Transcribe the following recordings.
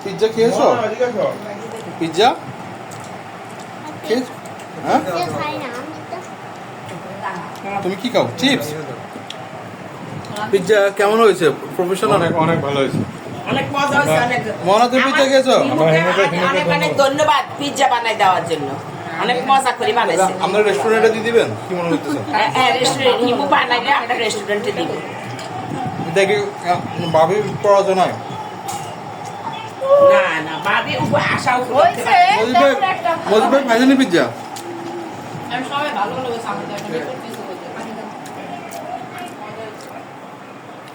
Pizza খেয়েছো? Pizza খেয়েছো? হ্যাঁ, তুমি কি খাও? চিপস? পিৎজা কেমন হয়েছে? প্রফেশনাল? অনেক ভালো হয়েছে। অনেক মজা হয়েছে। অনেক মনে তুমি পিৎজা খেয়েছো? অনেক অনেক ধন্যবাদ পিৎজা বানাই দেওয়ার জন্য। অনেক মজা করে বানাইছে। আমরা রেস্টুরেন্টে দিয়ে দিবেন কি মনে হচ্ছে? হ্যাঁ, রেস্টুরেন্ট হিমু বানাইলে আমরা রেস্টুরেন্টে দিব। দেখি ভাবি পড়াশোনা নয়। না না ভাবি আশাও করতে হয়েছে। মজিদ ভাই খাইছেনি পিৎজা? আমি সবাই ভালো ভালো সামনে একটা রিপোর্ট পিস করতে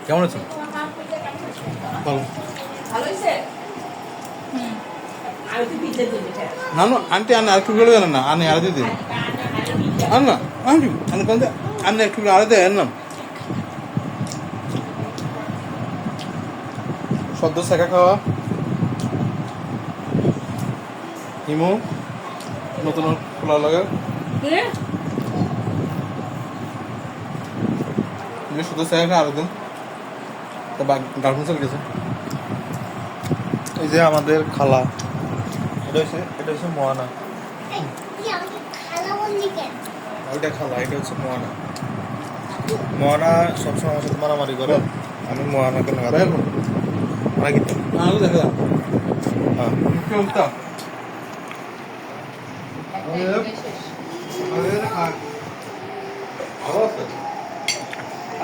কেমন আছে? ভালো। ভালো হয়েছে। আমি তো পিৎজা দিবি। না না আন্টি আনে আর একটু গেলে জানেন না আনে আর দিদি আন না আন্টি আনে কোন আনে একটু আর দেন না সদ্য শেখা খাওয়া হিমু নতুন খোলা লাগে শুধু শেখা খাওয়া আরো দিন তো গার্লফ্রেন্ড চলে গেছে। এই যে আমাদের খালা, এটা হচ্ছে মোয়ানা। ওইটা খালা, এটা হচ্ছে মোয়ানা। মোয়ানা সবসময় আমার সাথে মারামারি করে। আমি মোয়ানাকে লাগাতে নাকি তো আরো দেখা হ্যাঁ কি অবস্থা?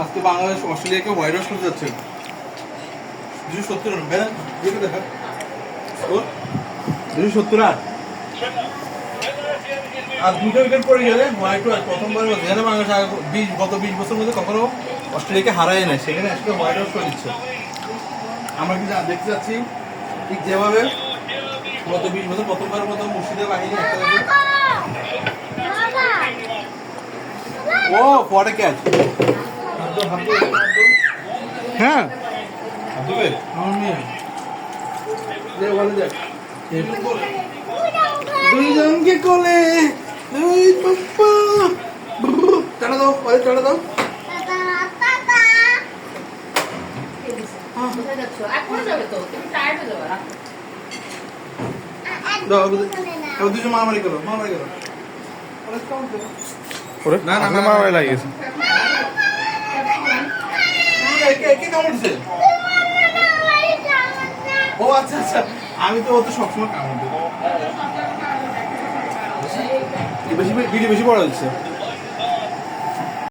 আজকে বাংলাদেশ অস্ট্রেলিয়াকে হোয়াইট ওয়াশ করতে যাচ্ছে 270 রান ব্যান দেখে দেখা স্কোর 270 রান আর দুটো উইকেট পড়ে গেলে হোয়াইট ওয়াশ প্রথমবার যেখানে বাংলাদেশ গত 20 বছর মধ্যে কখনো অস্ট্রেলিয়াকে হারায় নাই সেখানে আজকে হোয়াইট ওয়াশ করে দিচ্ছে। আমরা কি দেখতে যাচ্ছি ঠিক যেভাবে গত 20 বছর প্রথমবারের মতো মুর্শিদের বাহিনী একটা ও পরে ক্যাচ হ্যাঁ দুইজনকে কোলে দুই পাপ্পা টানা দাও পরে টানা দাও কোথায় যাচ্ছ? এখন যাবে তো, তুমি টায়ার্ড হয়ে যাবে। দাও এবার দুজন মারামারি করো না না মারামারি লাগিয়েছে। কে কামড়ছে? ও আচ্ছা আচ্ছা আমি তো ও তো সবসময় কামড় দিই বেশি বড় হচ্ছে